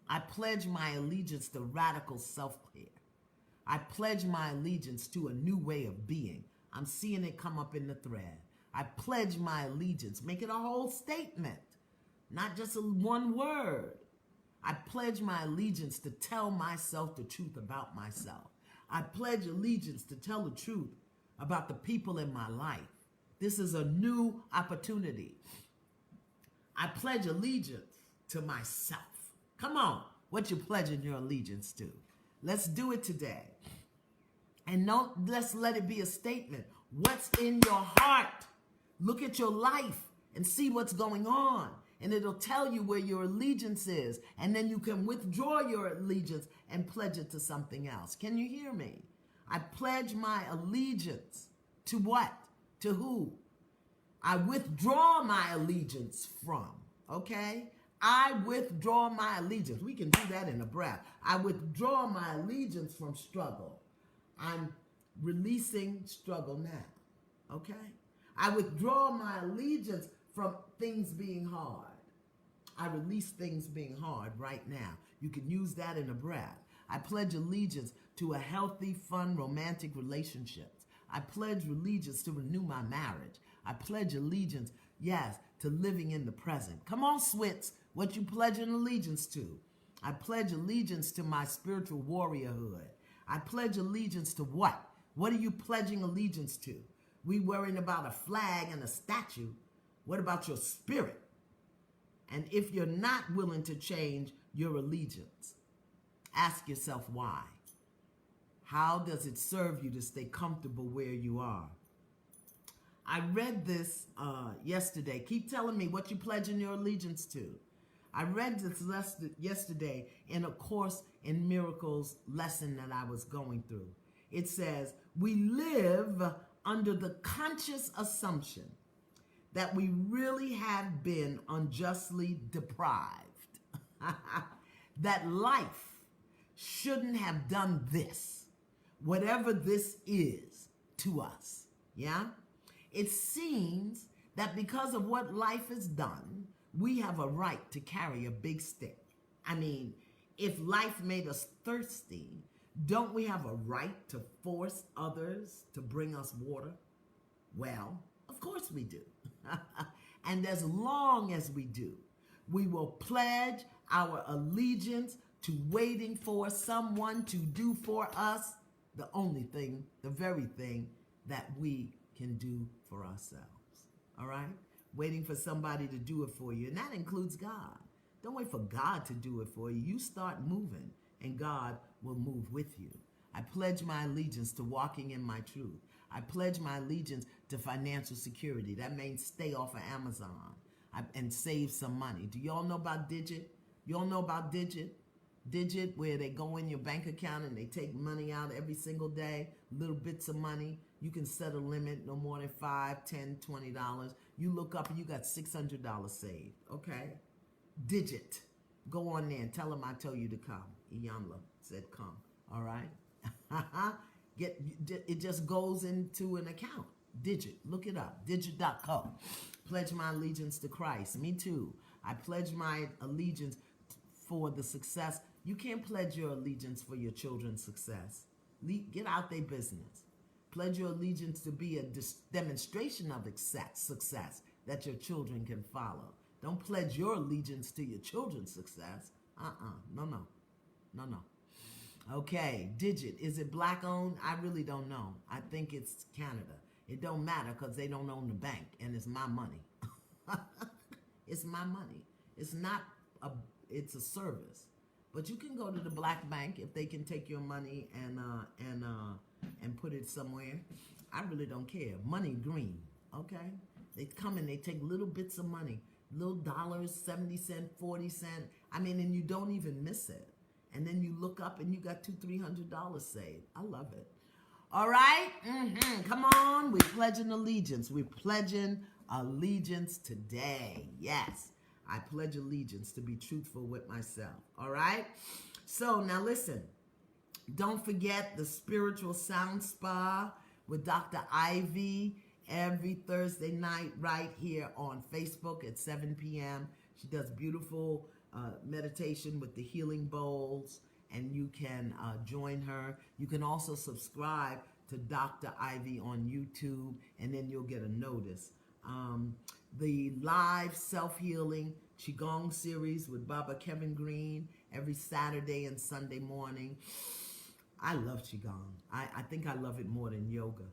I pledge my allegiance to radical self-care. I pledge my allegiance to a new way of being. I'm seeing it come up in the thread. I pledge my allegiance. Make it a whole statement, not just one word. I pledge my allegiance to tell myself the truth about myself. I pledge allegiance to tell the truth about the people in my life. This is a new opportunity. I pledge allegiance to myself. Come on, what you pledging your allegiance to? Let's do it today. And let's let it be a statement. What's in your heart? Look at your life and see what's going on. And it'll tell you where your allegiance is. And then you can withdraw your allegiance and pledge it to something else. Can you hear me? I pledge my allegiance to what? To who? I withdraw my allegiance from, okay? I withdraw my allegiance. We can do that in a breath. I withdraw my allegiance from struggle. I'm releasing struggle now, okay? I withdraw my allegiance from things being hard. I release things being hard right now. You can use that in a breath. I pledge allegiance to a healthy, fun, romantic relationships. I pledge allegiance to renew my marriage. I pledge allegiance, yes, to living in the present. Come on, Switz, what you pledging allegiance to? I pledge allegiance to my spiritual warriorhood. I pledge allegiance to what? What are you pledging allegiance to? We worrying about a flag and a statue. What about your spirit? And if you're not willing to change your allegiance, ask yourself why. How does it serve you to stay comfortable where you are? I read this yesterday. Keep telling me what you pledging your allegiance to. I read this yesterday in a Course in Miracles lesson that I was going through. It says, we live under the conscious assumption that we really have been unjustly deprived. That life shouldn't have done this, whatever this is to us. Yeah? It seems that because of what life has done, we have a right to carry a big stick. I mean, if life made us thirsty, don't we have a right to force others to bring us water? Well, of course we do. And as long as we do, we will pledge our allegiance to waiting for someone to do for us the only thing, the very thing that we can do for ourselves. all right? Waiting for somebody to do it for you, and that includes God. Don't wait for God to do it for you. You start moving, and God will move with you. I pledge my allegiance to walking in my truth. I pledge my allegiance to financial security. That means stay off of Amazon and save some money. Do y'all know about Digit? Y'all know about Digit? Digit, where they go in your bank account and they take money out every single day, little bits of money. You can set a limit, no more than $5, $10, $20. You look up and you got $600 saved, okay? Digit. Go on there and tell them I told you to come. Iyanla said come, all right? It just goes into an account. Digit, look it up, digit.co. Pledge my allegiance to Christ. Me too. I pledge my allegiance for the success. You can't pledge your allegiance for your children's success. Get out their business. Pledge your allegiance to be a demonstration of success that your children can follow. Don't pledge your allegiance to your children's success. No. Okay, Digit. Is it black owned? I really don't know. I think it's Canada. It don't matter because they don't own the bank, and it's my money. It's my money. It's a service. But you can go to the black bank if they can take your money and put it somewhere. I really don't care. Money green, okay? They come and they take little bits of money, little dollars, 70 cents, 40 cents. And you don't even miss it. And then you look up and you got $200-300 saved. I love it. All right? Come on. We're pledging allegiance. We're pledging allegiance today. Yes. I pledge allegiance to be truthful with myself. All right? So now listen. Don't forget the Spiritual Sound Spa with Dr. Ivy every Thursday night right here on Facebook at 7 p.m. She does beautiful meditation with the healing bowls, and you can join her. You can also subscribe to Dr. Ivy on YouTube, and then you'll get a notice. The live self-healing Qigong series with Baba Kevin Green every Saturday and Sunday morning. I love Qigong. I think I love it more than yoga.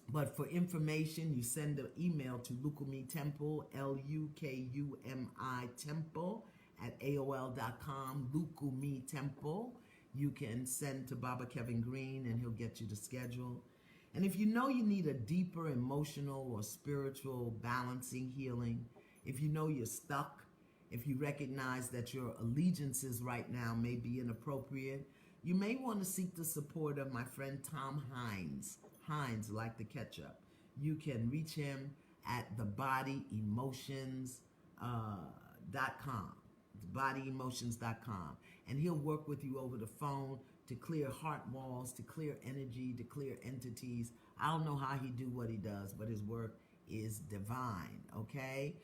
But for information, you send an email to Lukumi Temple, Lukumi Temple at AOL.com, Lukumi Temple. You can send to Baba Kevin Green and he'll get you the schedule. And if you know you need a deeper emotional or spiritual balancing healing, if you know you're stuck, if you recognize that your allegiances right now may be inappropriate, you may want to seek the support of my friend Tom Hines. Hines, like the ketchup. You can reach him at thebodyemotions.com. Thebodyemotions.com. And he'll work with you over the phone to clear heart walls, to clear energy, to clear entities. I don't know how he do what he does, but his work is divine, okay?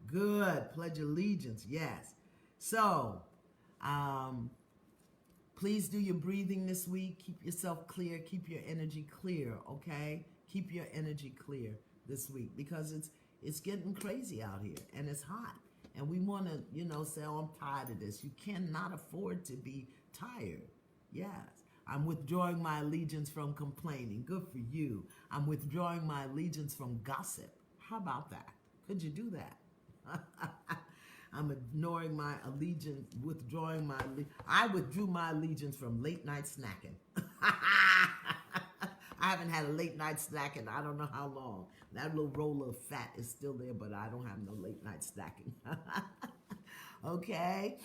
Good. Pledge allegiance, yes. So, please do your breathing this week. Keep yourself clear. Keep your energy clear, okay? Keep your energy clear this week because it's getting crazy out here and it's hot. And we want to, say, oh, I'm tired of this. You cannot afford to be tired. Yes. I'm withdrawing my allegiance from complaining. Good for you. I'm withdrawing my allegiance from gossip. How about that? Could you do that? I'm ignoring my allegiance, I withdrew my allegiance from late night snacking. I haven't had a late night snack in I don't know how long. That little roll of fat is still there, but I don't have no late night snacking. Okay?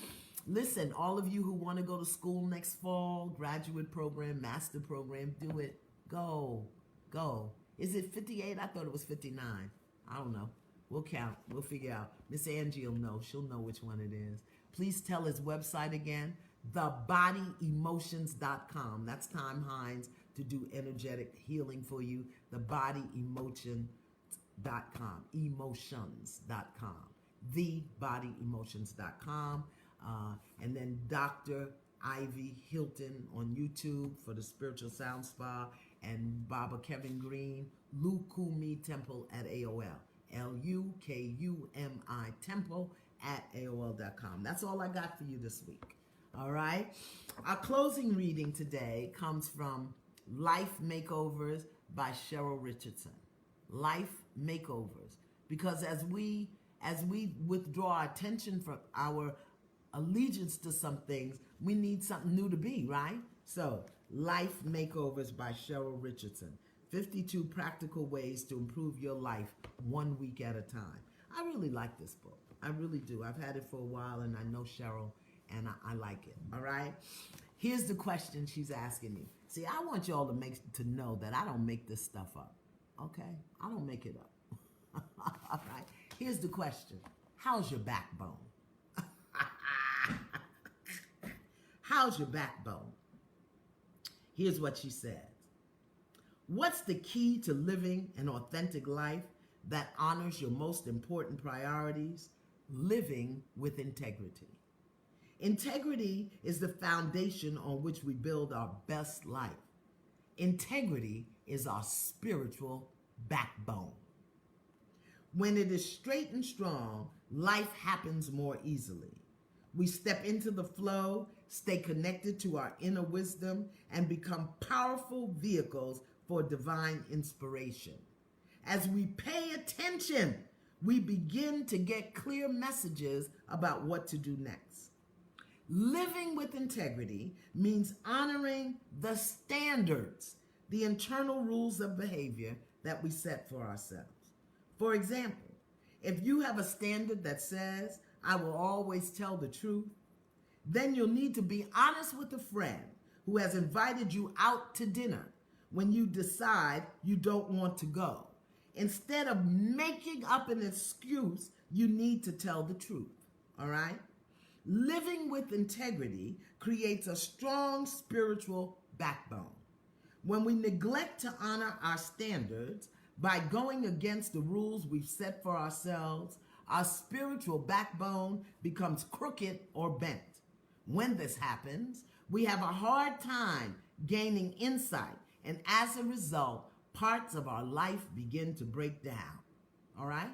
Listen, all of you who want to go to school next fall, graduate program, master program, do it. Go. Is it 58? I thought it was 59. I don't know. We'll count. We'll figure out. Miss Angie will know. She'll know which one it is. Please tell his website again, thebodyemotions.com. That's Tom Hines to do energetic healing for you. Thebodyemotions.com. Emotions.com. Thebodyemotions.com. And then Dr. Ivy Hilton on YouTube for the Spiritual Sound Spa, and Baba Kevin Green, Lukumi Temple at AOL. Lukumi Temple at AOL.com. That's all I got for you this week. All right? Our closing reading today comes from Life Makeovers by Cheryl Richardson. life makeovers. Because as we withdraw our attention from our allegiance to some things, we need something new to be, right? So, Life Makeovers by Cheryl Richardson. 52 practical ways to improve your life 1 week at a time. I really like this book. I really do. I've had it for a while, and I know Cheryl, and I like it. All right? Here's the question she's asking me. See, I want y'all to know that I don't make this stuff up. Okay? I don't make it up. All right? Here's the question. How's your backbone? How's your backbone? Here's what she says. What's the key to living an authentic life that honors your most important priorities? Living with integrity. Integrity is the foundation on which we build our best life. Integrity is our spiritual backbone. When it is straight and strong, life happens more easily. We step into the flow, stay connected to our inner wisdom, and become powerful vehicles for divine inspiration. As we pay attention, we begin to get clear messages about what to do next. Living with integrity means honoring the standards, the internal rules of behavior that we set for ourselves. For example, if you have a standard that says, I will always tell the truth, then you'll need to be honest with a friend who has invited you out to dinner when you decide you don't want to go. Instead of making up an excuse, you need to tell the truth, all right? Living with integrity creates a strong spiritual backbone. When we neglect to honor our standards by going against the rules we've set for ourselves, our spiritual backbone becomes crooked or bent. When this happens, we have a hard time gaining insight, and as a result, parts of our life begin to break down. All right?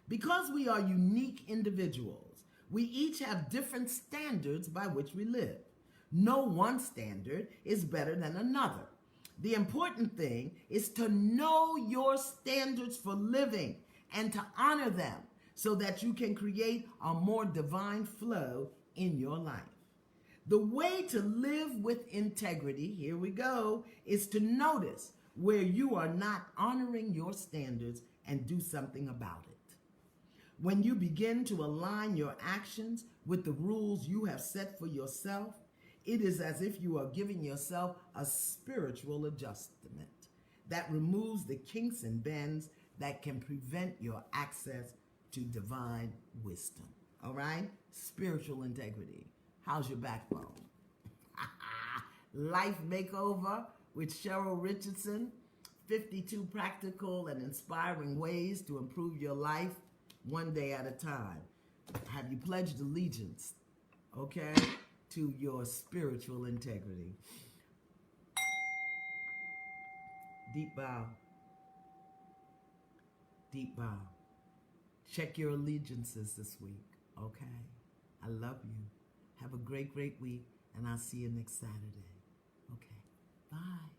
Because we are unique individuals, we each have different standards by which we live. No one standard is better than another. The important thing is to know your standards for living and to honor them so that you can create a more divine flow in your life. The way to live with integrity, here we go, is to notice where you are not honoring your standards and do something about it. When you begin to align your actions with the rules you have set for yourself, it is as if you are giving yourself a spiritual adjustment that removes the kinks and bends that can prevent your access to divine wisdom. All right? Spiritual integrity. How's your backbone? Life Makeover with Cheryl Richardson. 52 practical and inspiring ways to improve your life 1 day at a time. Have you pledged allegiance, okay, to your spiritual integrity? Deep bow. Deep bow. Check your allegiances this week, okay? I love you. Have a great, great week, and I'll see you next Saturday. Okay, bye.